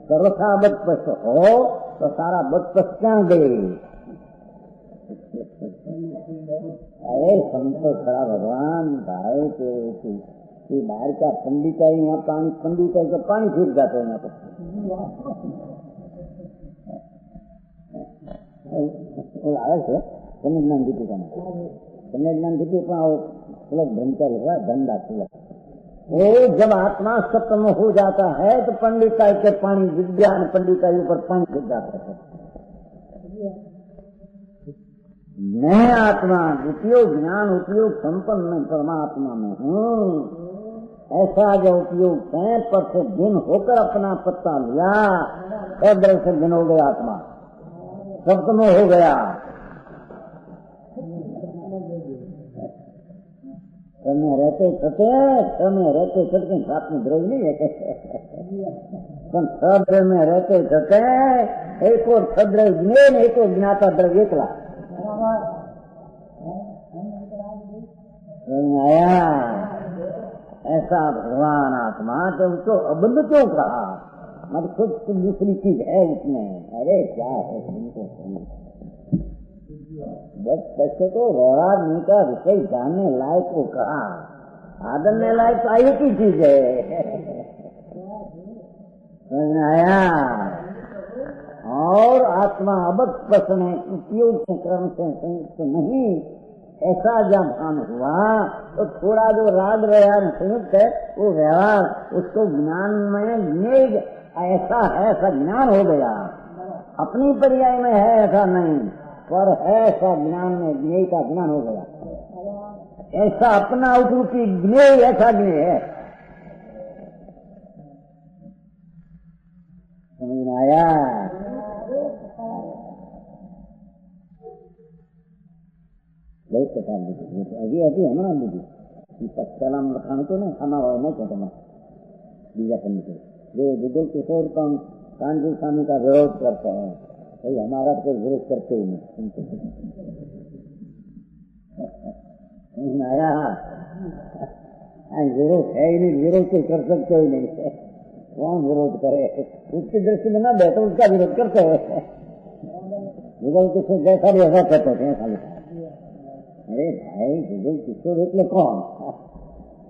सर्वथा बद पशु हो तो सारा बद पशु क्या गए? अरे संतो खड़ा भगवान भाई के बाहर का पंडित है, यहाँ पानी पंडित है तो पानी छूट जाता है यहाँ पर। समझना दीपी का समझना दीपी ब्रह्मचारी हुआ धंधा खुला। जब आत्मा सप्तम हो जाता है तो पंडिताई के पानी विज्ञान पंडिताई ऊपर पानी छूट जाता है। मैं आत्मा द्वितीय ज्ञान उपयोग संपन्न परमात्मा में हूँ, ऐसा जो उपयोग है पर से दिन होकर अपना पत्ता लिया और दरअसल दिन हो गया, आत्मा सप्तम हो गया। समय रहते छटके साथ में द्रव्य नहीं रहते, सद्रव्य में रहते छटे एक और सद्रव्य ज्ञान एक और ज्ञाता द्रव्य एकला आया। ऐसा भगवान आत्मा तो उसको अबद्ध क्यों कहा? मतलब कुछ दूसरी चीज है उसमें। अरे क्या है तुमको बस बच्चे को गौरादमी का विषय जानने लायक को कहा, आदरने लायक तो एक ही चीज है, समझ आया। और आत्मा अबद्ध पसने उपयोग के क्रम से संयुक्त नहीं, ऐसा जब भान हुआ तो थोड़ा जो राग व्यवहार संयुक्त है वो व्यवहार उसको ज्ञान में ज्ञेय ऐसा है, ऐसा ज्ञान हो गया। अपनी पर्याय में है ऐसा नहीं, पर है ऐसा ज्ञान में ज्ञेय का ज्ञान हो गया। ऐसा अपना उपरूपी ज्ञेय ऐसा ज्ञेय है, समझ में आया। बहुत प्रकार अभी अभी हमारा बुद्धि पच्चलम लखान तो नहीं खाना हुआ नहीं कहते मैं बीजा करने के जो विद्युत किशोर कांजी स्वामी का विरोध करते हैं, भाई हमारा तो विरोध करते ही नहीं आया। विरोध है ही नहीं, विरोध तो कर सकते ही नहीं, कौन विरोध करे? उसकी दृष्टि में ना बैठो उसका विरोध करते हैं, विरोध किशोर जैसा भी ऐसा करते हैं खाली। अरे भाई विरोध किशोर એટલે कौन?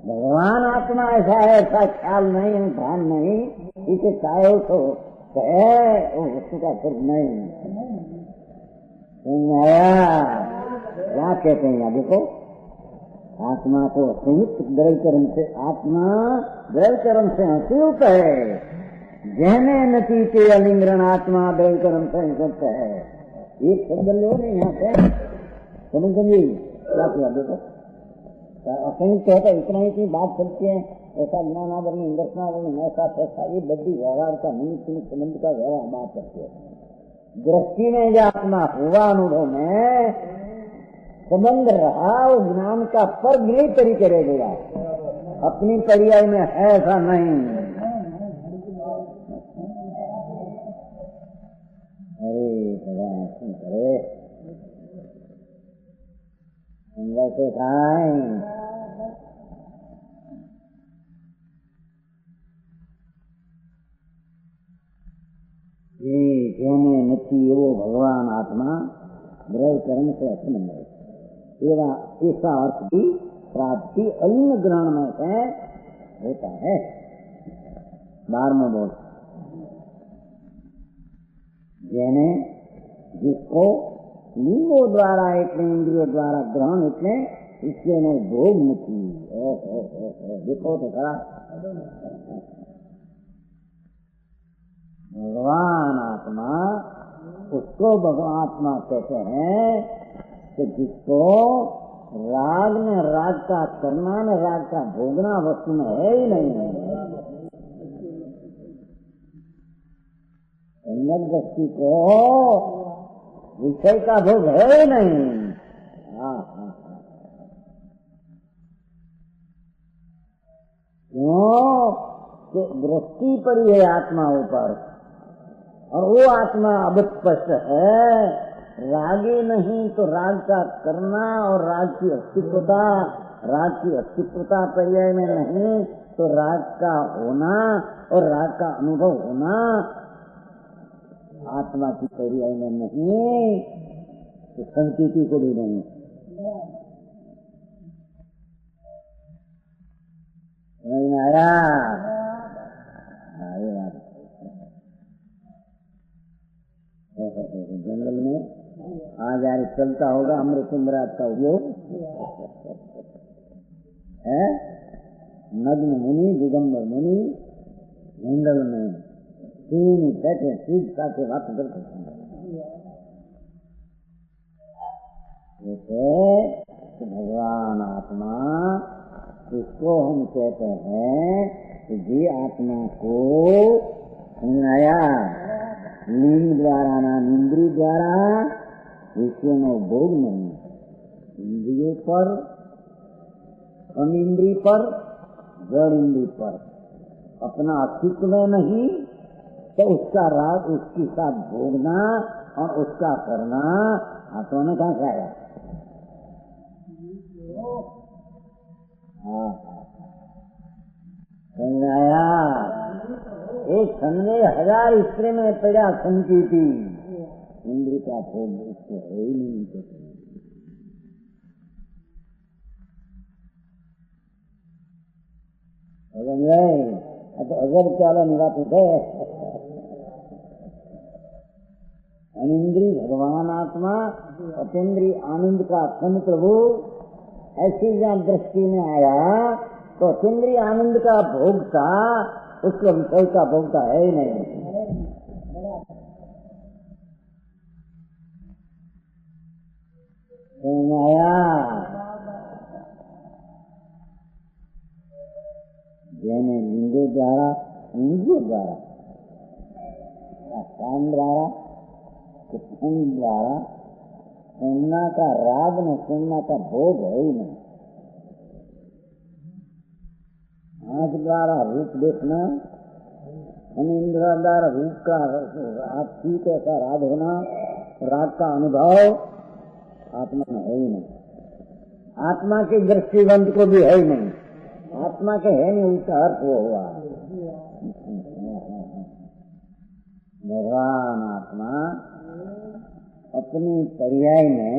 भगवान आत्मा ऐसा है, ऐसा ख्याल नहीं भान नहीं, इसे चाहे तो वस्तु का फर्क नहीं आया। क्या कहते हैं यहाँ देखो, आत्मा को संयुक्त द्रव्य कर्म से, आत्मा द्रव्य कर्म से संयुक्त है, जहने नतीजे अलिंगरण आत्मा द्रव्य कर्म से संयुक्त है। एक शब्द लो नहीं यहाँ पे समझिए क्या किया देखो, असंयुक्त है तो इतना ही की बात चलती है। ऐसा ज्ञानावरण दर्शनावरण ऐसा ऐसा ये बड़ी व्यवहार का निमित्त संबंध का व्यवहार बात करती है। दृष्टि में जो आत्मा हुआ अनुभव में संबंध रहा, वो ज्ञान का पर गृह तरीके रह गया, अपनी पर्याय में है ऐसा नहीं। अरे भगवान सुन करे वैसे खाएं જેને નથી એવો ભગવાન आत्मा द्रव्य कर्म से अखंड है। एवं ऐसा अर्थ की प्राप्ति अलिंग ग्रहण में से होता है। 12वां बोल, જેને जिसको लिंगो द्वारा એટલે इंद्रियों द्वारा ग्रहण એટલે ईश्वरનો ભોગ નથી। देखो तो खरा, भगवान आत्मा उसको भगवान आत्मा कहते हैं कि जिसको राग में राग का करना न राग का भोगना वस्तु में है ही नहीं। सम्यक दृष्टि को विषय का भोग है ही नहीं। क्यों कि दृष्टि पड़ी है आत्मा ऊपर, और वो आत्मा अब स्पष्ट है। रागी नहीं तो राग का करना और राग की अस्तित्वता पर्याय में नहीं तो राग का होना और राग का अनुभव होना आत्मा की पर्याय में नहीं, तो संस्कृति को भी नहीं। समझ में आया? ये बात जंगल में आज यार चलता होगा अमृत रात का उपयोग है। नग्न मुनि दिगंबर मुनि जंगल में तीन बैठे सीध साथे बात करते जैसे भगवान आत्मा इसको हम कहते हैं कि जी आत्मा को नया लिंग द्वारा ना इंद्रिय द्वारा विषयों भोग नहीं, इंद्रियों पर अनिंद्रिय पर जड़ इंद्रिय पर अपना अस्तित्व में नहीं, तो उसका राग उसके साथ भोगना और उसका करना आत्मा ने कहा खाया। समझाया? एक संदेह 1000 स्त्री में पड़ा संकीर्ति, इंद्र का भोग उसको है ही नहीं। तो अगर चाला निवात है अनिंद्रिय भगवान आत्मा अतीन्द्रिय आनंद का अखंड प्रभु, ऐसी जहाँ दृष्टि में आया तो अतीन्द्रिय आनंद का भोगता उसको विषय का भोगता है ही नहीं। आया जैने लिंगो द्वारा इंद्रियों द्वारा काम द्वारा द्वारा सुनना का राग न सुनना का भोग है ही नहीं। आंख द्वारा रूप देखना, इंद्र द्वारा रूप का ठीक ऐसा राग होना, राग का अनुभव आत्मा में है ही नहीं। आत्मा के दृष्टिवंत को भी है ही नहीं। आत्मा के है नहीं, उसका अर्थ वो हुआ भगवान आत्मा अपनी पर्याय में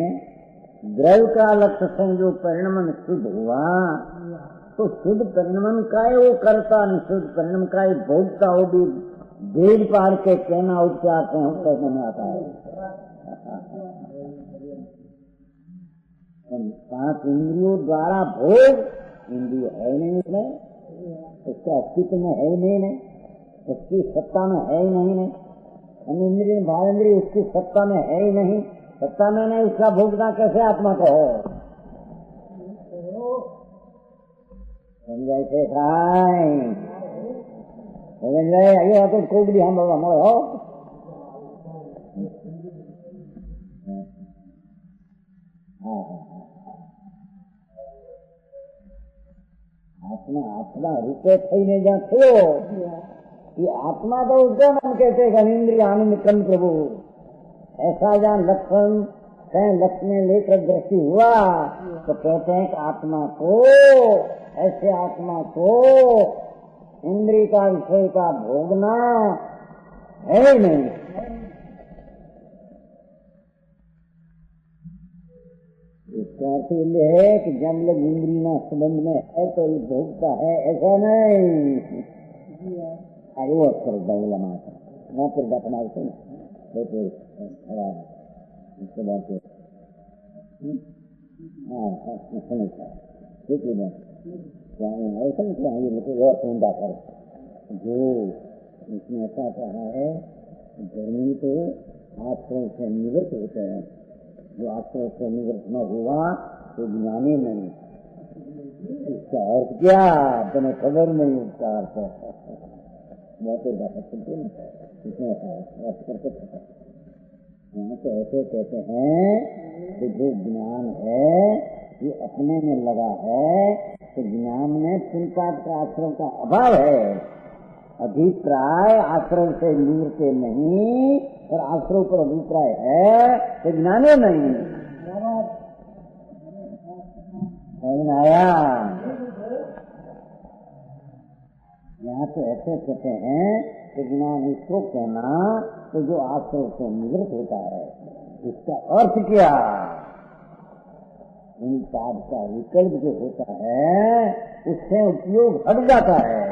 द्रव्य का लक्ष्य संयोग परिणमन शुद्ध हुआ, तो शुद्ध परिणमन का वो करता नहीं, शुद्ध परिणम का भोगता हो भी भेद पार के कहना उपचार से हम कहने में आता है। 5 इंद्रियों द्वारा भोग, इंद्रिय है नहीं इसमें, उसके अस्तित्व में है ही नहीं, उसकी सत्ता में है ही नहीं, इंद्रिय भावेंद्रिय उसकी सत्ता में है ही नहीं, सत्ता में नहीं, उसका भोगना कैसे आत्मा को हो? समझाए थे खाए समझ रहे आइए तो कोगड़ी हम हो आत्मा रूपे थी ने जहाँ थो ये आत्मा तो उसका नाम कहते इंद्रिय आनंद कम प्रभु, ऐसा जहाँ लक्षण लक्ष्य में लेकर दृष्टि हुआ तो कहते हैं कि आत्मा को, ऐसे आत्मा को इंद्रिय का विषय का भोगना है ही नहीं। इसका अर्थ ये है कि जब लोग इंद्रिय ना संबंध में है तो ये भोगता है, ऐसा नहीं। अरे वो अक्षर बहुला माता वहाँ पर घटना उसके बाद समझता है ठीक है ऐसा नहीं चाहिए लेकिन और चिंता कर जो इसमें ऐसा कहा है जमीन तो आश्रय से निवृत्त होते हैं, जो आश्रय से निवृत्त न हुआ तो ज्ञानी नहीं। इसका अर्थ क्या तुम्हें खबर नहीं, उसका अर्थ बहुत सुनते इसमें अर्थ करते यहाँ तो ऐसे कहते हैं कि जो ज्ञान है ये अपने में लगा है तो ज्ञान में चिंताद का आश्रम का अभाव है। अभिप्राय आश्रम से निवृत्त नहीं और आश्रम पर अभिप्राय है तो ज्ञाने नहीं। आया यहाँ तो ऐसे कहते हैं कि ज्ञान इसको कहना तो जो आश्रम से निवृत्त होता है। इसका अर्थ क्या, इन पाद का विकल्प जो होता है उससे उपयोग हट जाता है,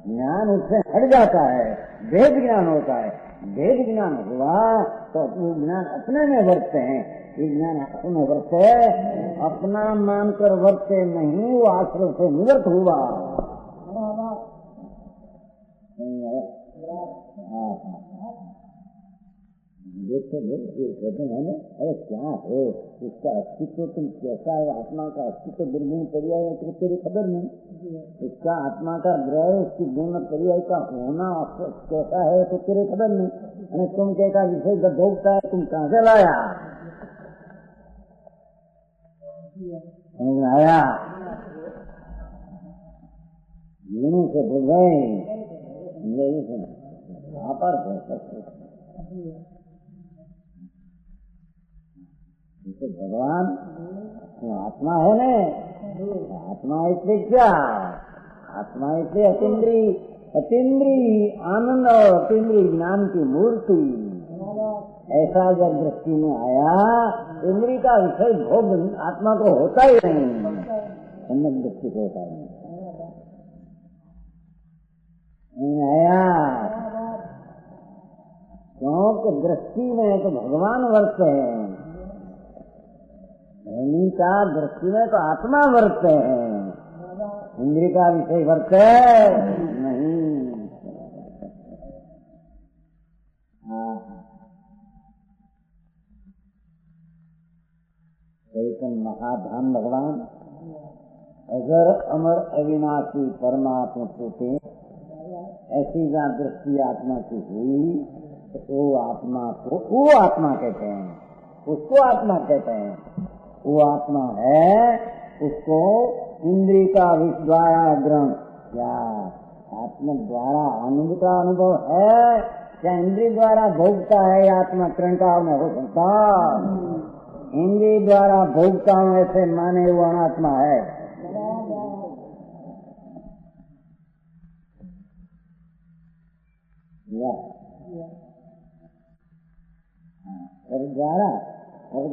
ज्ञान उससे हट जाता है, भेद ज्ञान होता है। भेद ज्ञान हुआ तो वो ज्ञान अपने में वर्तते हैं, ये ज्ञान अपने में वर्ते अपना मानकर वर्तते नहीं, वो आश्रम से निवृत्त हुआ। देखते कहते हैं ना, अरे क्या है उसका अस्तित्व, तुम कैसा है, आत्मा का अस्तित्व दुर्गुण पर्याय है तो तेरी खबर नहीं, उसका आत्मा का ग्रह उसकी गुण पर्याय का होना कैसा है तो तेरी खबर नहीं। अरे तुम कहता विषय जब भोगता है तुम कहाँ से लाया, समझ में आया? गुणों से बोल रहे यही सुन यहाँ पर जैसे भगवान आत्मा है न, आत्मा इसलिए क्या, आत्मा इसलिए अतीन्द्रिय, अतीन्द्रिय आनंद और अतीन्द्रिय ज्ञान की मूर्ति। ऐसा जब दृष्टि में आया इंद्रिय का विषय भोग आत्मा को होता ही नहीं, सम्यक दृष्टि को होता नहीं आया, क्योंकि दृष्टि में तो भगवान वर्तते हैं, इंद्रिय का दृष्टि में तो आत्मा वर्तते हैं, इंद्रिय का विषय वर्तते नहीं। चैतन्य महाधाम भगवान अगर अमर अविनाशी परमात्मा होते, ऐसी जहाँ दृष्टि आत्मा की हुई तो वो आत्मा को वो आत्मा कहते हैं, उसको आत्मा कहते हैं। वो आत्मा है उसको इंद्रिय का विद्वारा ग्रहण, क्या आत्मा द्वारा आनंद का अनुभव है, क्या इंद्रिय द्वारा भोगता है आत्मा क्रंटा में हो सकता, इंद्रिय द्वारा भोगता हूँ ऐसे माने वो अनात्मा है।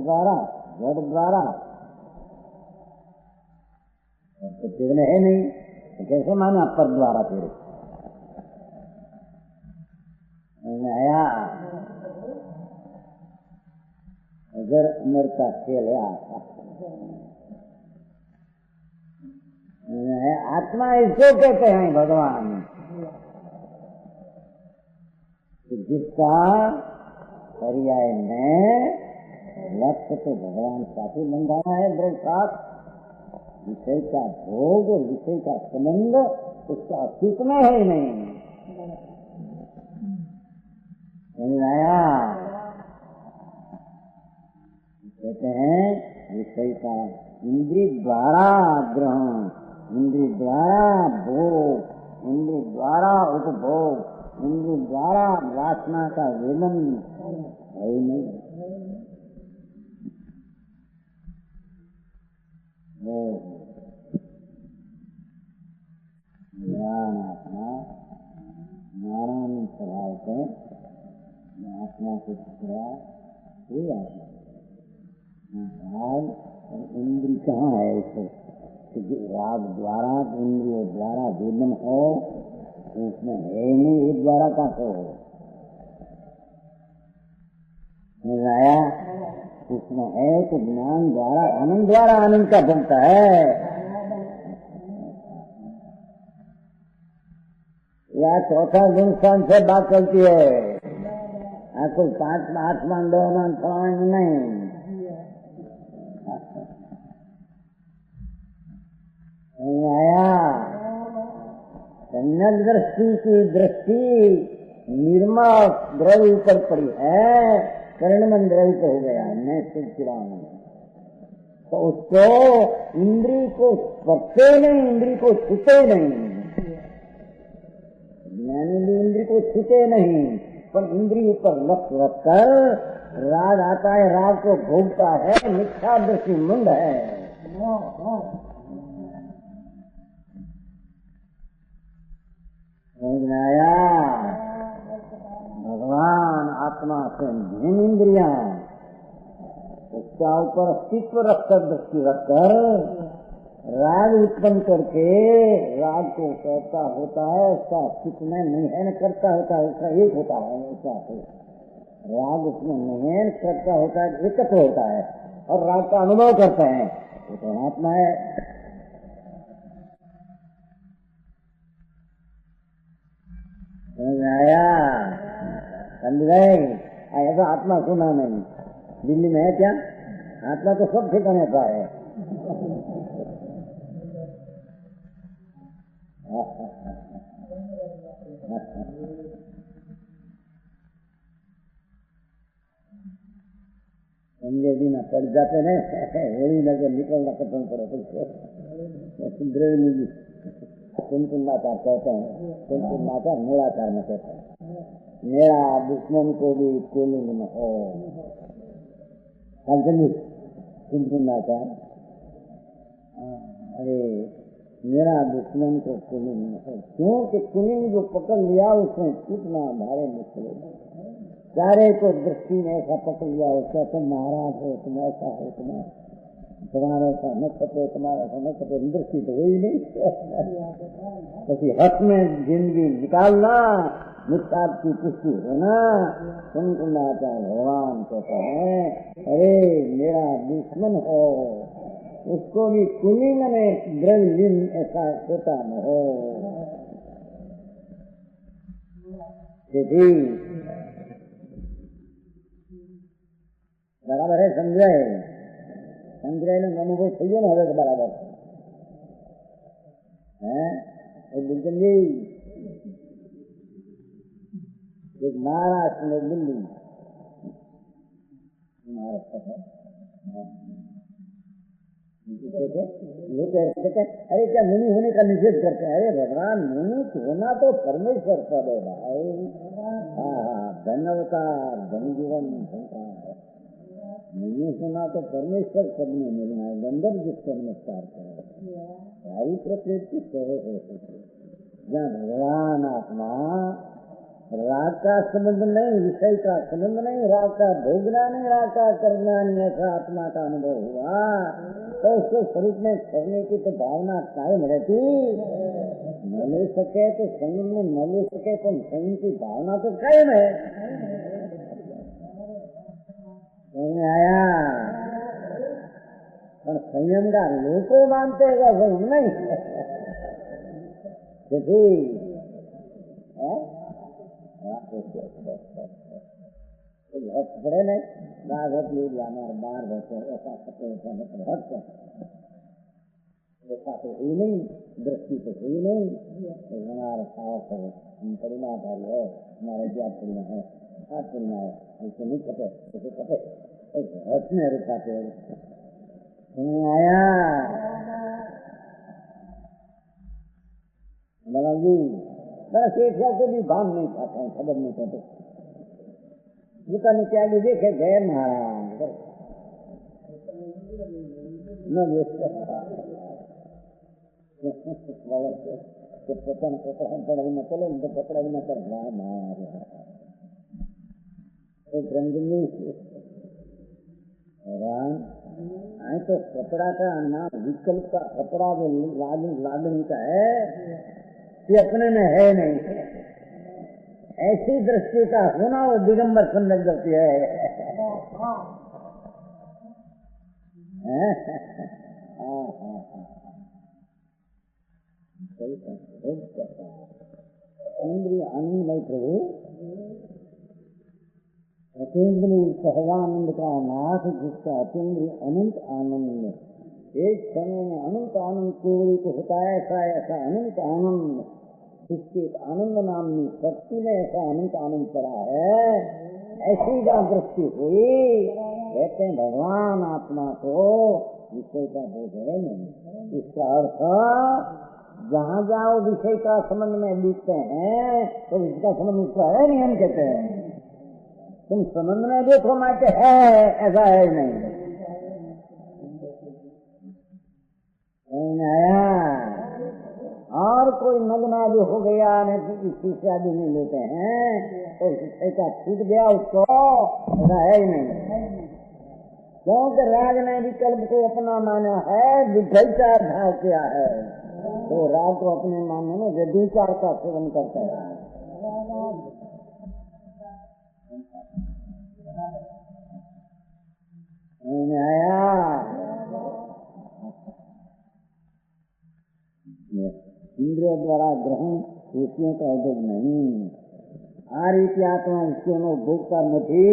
द्वारा जड़ द्वारा तो तेरे में है नहीं तो कैसे माने अपर द्वारा तेरे आया। अगर उम्र का खेल है आत्मा इसको कहते हैं भगवान, जिसका पर्याय में लक्ष्य तो भगवान साथी बंधाना है दृढ़ साथ, विषय का भोग और विषय का संबंध उसका अस्तित्व में है ही नहीं। आया कहते हैं विषय का इंद्रिय द्वारा ग्रहण, इंद्रिय द्वारा भोग, इंद्रिय द्वारा उपभोग, इंद्रिय द्वारा वासना का वेदन है ही नहीं। ज्ञान आत्मा ज्ञान स्वभाव से आत्मा को टुकड़ा कोई आत्मा राग और इंद्री कहाँ है उसको? क्योंकि राग द्वारा इंद्रियों द्वारा वेदन हो उसमें है ही नहीं, वो द्वारा कहाँ से हो? आया उसमें है तो ज्ञान द्वारा आनंद का बनता है। या चौथा गुण से बात चलती है, कोई 5 आसमान 2 नहीं। आया सम्यक दृष्टि की दृष्टि निर्मा द्रव्य ऊपर पड़ी है, कर्णमन द्रव्य हो गया मैं चिड़चिड़ाऊं, तो उसको इंद्री को स्पर्शे नहीं, इंद्री को छूटे नहीं। ज्ञानी भी इंद्री को छूटे नहीं, पर इंद्री ऊपर लक्ष्य रखकर राग आता है, राग को भोगता है, मिथ्या दृष्टि मुंड है। आया भगवान आत्मा से भिन्न इंद्रिया उसका ऊपर अस्तित्व रखकर दृष्टि रखकर राग उत्पन्न करके राग को करता होता है, उसका अस्तित्व में नहीं है न करता होता है, उसका एक होता है, उसका राग उसमें नहीं है, करता होता है, एकत्र होता है और राग का अनुभव करते हैं, वो तो आत्मा है। आया समझ गए? ऐसा आत्मा सुना नहीं, दिल्ली में है क्या? आत्मा तो सब ठिकाने का है। समझे भी ना पड़ जाते हैं, वही लगे निकलना खत्म करो कुंकुलाचार कहते हैं, कुंकुलाचार मूलाचार में कहते हैं, मेरा दुश्मन को भी कुलिंग में हो, कुंकुलाचार। अरे मेरा दुश्मन को कुलिंग में हो, क्योंकि कुलिंग जो पकड़ लिया उसने कितना भारे निकले, चारे को दृष्टि में ऐसा पकड़ लिया उसका, तुम महाराज हो, तुम ऐसा हो, तुम्हारा ऐसा न कटे, तुम्हारा ऐसा न कटे, दृष्टि तो वही नहीं। हक में जिंदगी निकालना, मिथ्या की पुष्टि होना, कुंकुलाचार भगवान कहते हैं, अरे मेरा दुश्मन हो उसको भी कुलिंग में द्रव्यलीन ऐसा होता न हो। बराबर है, समझे? अनुभव થઈ ગયો ને હવે બરાબર है? बिल्कुल जी एक महाराष्ट्र में दिल्ली महाराष्ट्र है, लोग कहते हैं अरे क्या मुनि होने का निषेध करते हैं? अरे भगवान मुनि होना तो परमेश्वर पद है भाई। धन्यवाद धन जीवन होता है, मुनि होना तो परमेश्वर पद में मिलना है, गंधर्व जिसका नमस्कार करें, सारी प्रकृति सहज हो सकती, जहाँ भगवान आत्मा राग का संबंध नहीं, विषय का संबंध नहीं, राग का भोगना नहीं, राग का करना नहीं, ऐसा आत्मा का अनुभव हुआ तो उसके स्वरूप में करने की तो भावना कायम रहती। न ले सके तो संयम में न ले सके तो संयम की भावना तो कायम है। आया पर संयम का लोग मानते हैं, संयम नहीं पड़े नहीं बाघ बाहर बैठे ऐसा ऐसा तो हुई नहीं, दृष्टि तो हुई नहीं, हमारे साहस है, परिणाधारी है, हमारे ज्ञात परिणाम है, हाथ परिणाम है, ऐसे नहीं कटे, ऐसे कटे हथ में रुकाते आया बना जी। बस एक को भी भान नहीं पाते हैं, खबर नहीं पाते, दुकान त्यागी देखे गए महाराज न પોતાને પકડાવીને ચલે ને તો પકડાવીને કર એક રંગની રામ तो कपड़ा का नाम विकल्प का कपड़ा जो लागणी का है ये अपने में है नहीं। ऐसी दृष्टि का होना वो दिगंबर संदर्भ दृष्टि है। इंद्रिय आनंद प्रभु अतीन्द्रिय सहजानंद का नाथ जिसका अतीन्द्रिय अनंत आनंद एक समय में अनंत आनंद केवल को होता है। ऐसा अनंत आनंद इसके आनंद नामनी शक्ति में ऐसा अनंत आनंद पड़ा है। ऐसी जहाँ दृष्टि हुई कहते हैं भगवान आत्मा को विषय का बोध है नहीं। इसका अर्थ जहाँ जहाँ विषय का संबंध में लिखते हैं तो इसका संबंध उसका है नहीं। हम कहते हैं तुम संबंध में देखो माते है, ऐसा है नहीं। आया और कोई मगनादि हो गया नहीं किसी से आदि नहीं लेते हैं तो विषय का छूट गया उसको, ऐसा है ही नहीं। क्योंकि राग ने विकल्प को अपना माना है, विषयचार भाव किया है तो राग को अपने मानने में व्यभिचार का सेवन करता है। आया इंद्रियों द्वारा ग्रहण विषयों का उपभोग नहीं। आ रीति आत्मा विषयों में उपभोक्ता नहीं।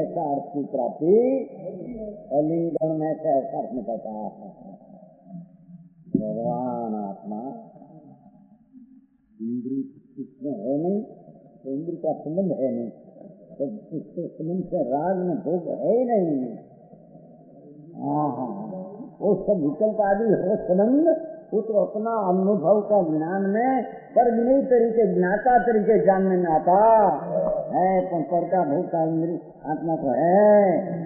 ऐसा अर्थ की प्राप्ति अलिंगन में से ऐसा अर्थ में कहता है। भगवान आत्मा इंद्री इसमें है नहीं तो इंद्री का संबंध है नहीं तो इसके संबंध से राग में भोग है ही नहीं। वो सब विकल्प आदि हो संबंध वो तो अपना अनुभव का ज्ञान में पर नहीं तरीके ज्ञाता तरीके जानने में आता है। पर का भोग का इंद्री आत्मा तो है